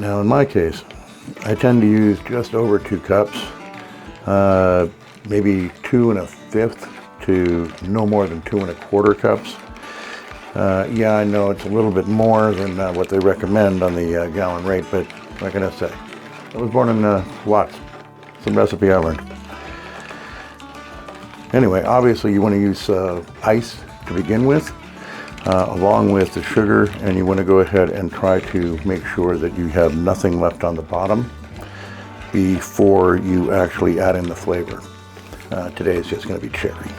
Now in my case, I tend to use just over 2 cups, maybe 2 1/5 to no more than 2 1/4 cups. Yeah, I know it's a little bit more than what they recommend on the gallon rate, but what can I say? I was born in Watts. Some recipe I learned. Anyway, obviously you want to use ice to begin with, along with the sugar, and you want to go ahead and try to make sure that you have nothing left on the bottom before you actually add in the flavor. Today is just going to be cherry.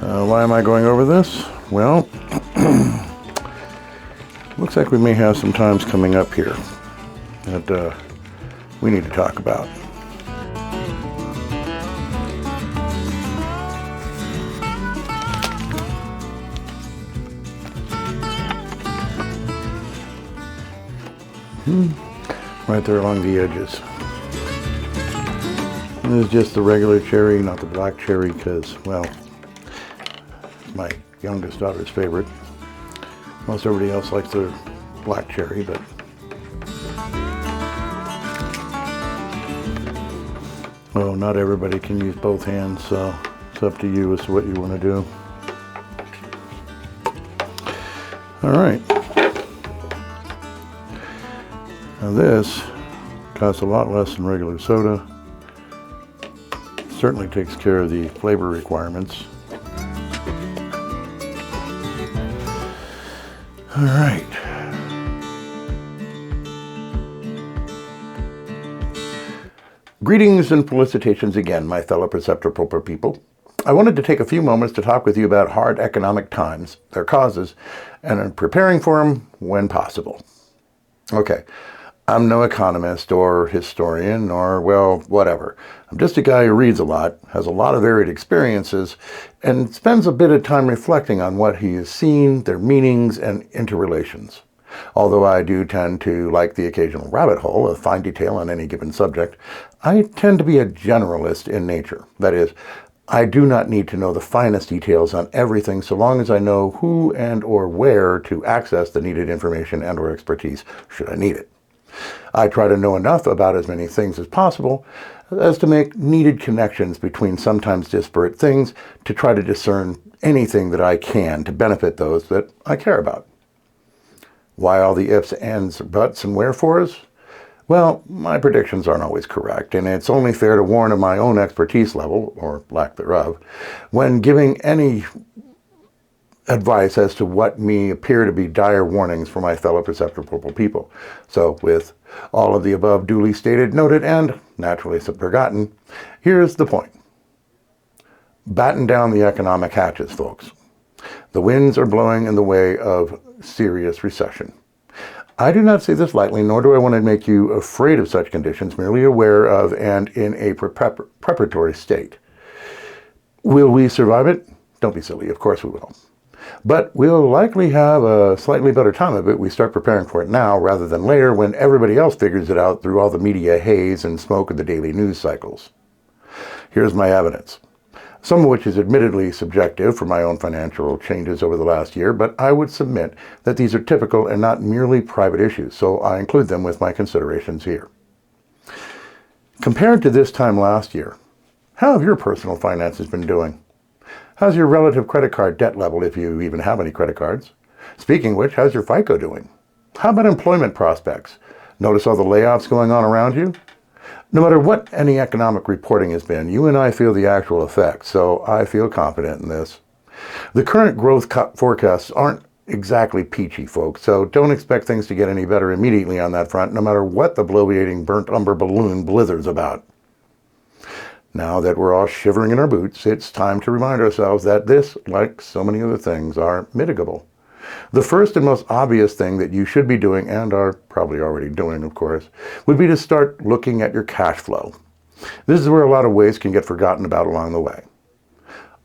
Why am I going over this? Well, looks like we may have some times coming up here that we need to talk about. Right there along the edges. This is just the regular cherry, not the black cherry, because, well, it's my youngest daughter's favorite. Most everybody else likes the black cherry, but oh, not everybody can use both hands, so it's up to you as to what you want to do. All right. Now this costs a lot less than regular soda. Certainly takes care of the flavor requirements. All right. Greetings and felicitations again, my fellow perceptor people. I wanted to take a few moments to talk with you about hard economic times, their causes, and preparing for them when possible. Okay. I'm no economist or historian or, well, whatever. I'm just a guy who reads a lot, has a lot of varied experiences, and spends a bit of time reflecting on what he has seen, their meanings, and interrelations. Although I do tend to like the occasional rabbit hole of fine detail on any given subject, I tend to be a generalist in nature. That is, I do not need to know the finest details on everything so long as I know who and or where to access the needed information and or expertise should I need it. I try to know enough about as many things as possible as to make needed connections between sometimes disparate things to try to discern anything that I can to benefit those that I care about. Why all the ifs, ands, buts, and wherefores? Well, my predictions aren't always correct, and it's only fair to warn of my own expertise level, or lack thereof, when giving any advice as to what may appear to be dire warnings for my fellow perceptor people. So, with all of the above duly stated, noted, and naturally forgotten, here's the point. Batten down the economic hatches, folks. The winds are blowing in the way of serious recession. I do not say this lightly, nor do I want to make you afraid of such conditions, merely aware of and in a preparatory state. Will we survive it? Don't be silly, of course we will. But we'll likely have a slightly better time of it. We start preparing for it now rather than later when everybody else figures it out through all the media haze and smoke of the daily news cycles. Here's my evidence, some of which is admittedly subjective for my own financial changes over the last year, but I would submit that these are typical and not merely private issues, so I include them with my considerations here. Compared to this time last year, how have your personal finances been doing? How's your relative credit card debt level, if you even have any credit cards? Speaking of which, how's your FICO doing? How about employment prospects? Notice all the layoffs going on around you? No matter what any economic reporting has been, you and I feel the actual effects, so I feel confident in this. The current growth forecasts aren't exactly peachy, folks, so don't expect things to get any better immediately on that front, no matter what the bloviating burnt umber balloon blithers about. Now that we're all shivering in our boots, it's time to remind ourselves that this, like so many other things, are mitigable. The first and most obvious thing that you should be doing, and are probably already doing, of course, would be to start looking at your cash flow. This is where a lot of waste can get forgotten about along the way.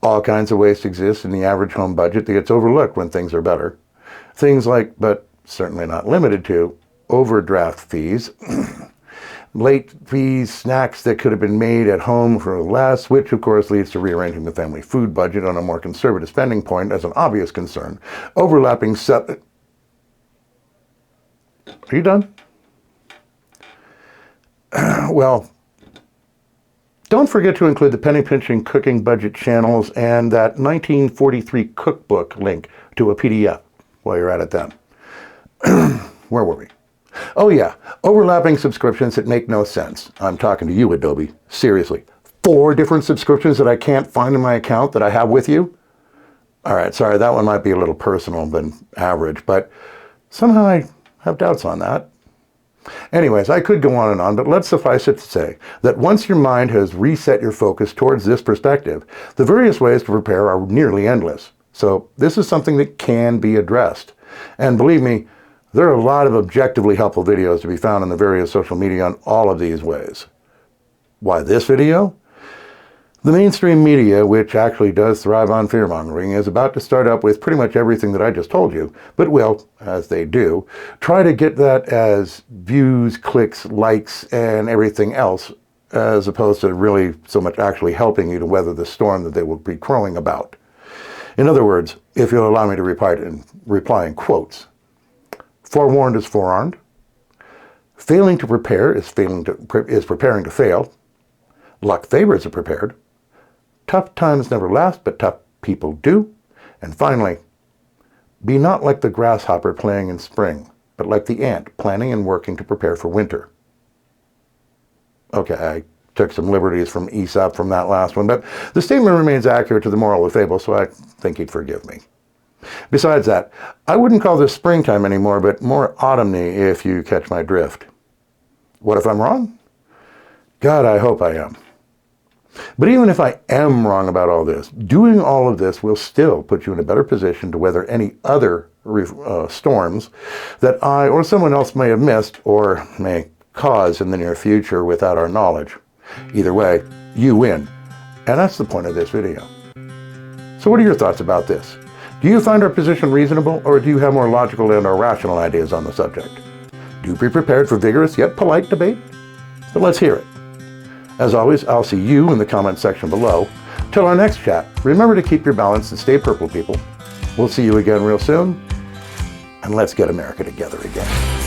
All kinds of waste exist in the average home budget that gets overlooked when things are better. Things like, but certainly not limited to, overdraft fees, late fees, snacks that could have been made at home for less, which of course leads to rearranging the family food budget on a more conservative spending point as an obvious concern, overlapping Are you done? Well, don't forget to include the penny pinching cooking budget channels and that 1943 cookbook link to a PDF while you're at it then. Where were we? Oh yeah, overlapping subscriptions that make no sense. I'm talking to you, Adobe. Seriously. 4 different subscriptions that I can't find in my account that I have with you? All right, sorry, that one might be a little personal than average, but somehow I have doubts on that. Anyways, I could go on and on, but let's suffice it to say that once your mind has reset your focus towards this perspective, the various ways to prepare are nearly endless. So this is something that can be addressed. And believe me, there are a lot of objectively helpful videos to be found on the various social media on all of these ways. Why this video? The mainstream media, which actually does thrive on fear-mongering, is about to start up with pretty much everything that I just told you, but will, as they do, try to get that as views, clicks, likes, and everything else, as opposed to really so much actually helping you to weather the storm that they will be crowing about. In other words, if you'll allow me to reply in quotes, forewarned is forearmed, failing to prepare is preparing to fail, luck favors the prepared, tough times never last, but tough people do. And finally, be not like the grasshopper playing in spring, but like the ant planning and working to prepare for winter. Okay, I took some liberties from Aesop from that last one, but the statement remains accurate to the moral of the fable, so I think he'd forgive me. Besides that, I wouldn't call this springtime anymore, but more autumny if you catch my drift. What if I'm wrong? God, I hope I am. But even if I am wrong about all this, doing all of this will still put you in a better position to weather any other storms that I or someone else may have missed or may cause in the near future without our knowledge. Either way, you win. And that's the point of this video. So what are your thoughts about this? Do you find our position reasonable, or do you have more logical and or rational ideas on the subject? Do be prepared for vigorous yet polite debate? So let's hear it. As always, I'll see you in the comment section below. Till our next chat, remember to keep your balance and stay purple, people. We'll see you again real soon, and let's get America together again.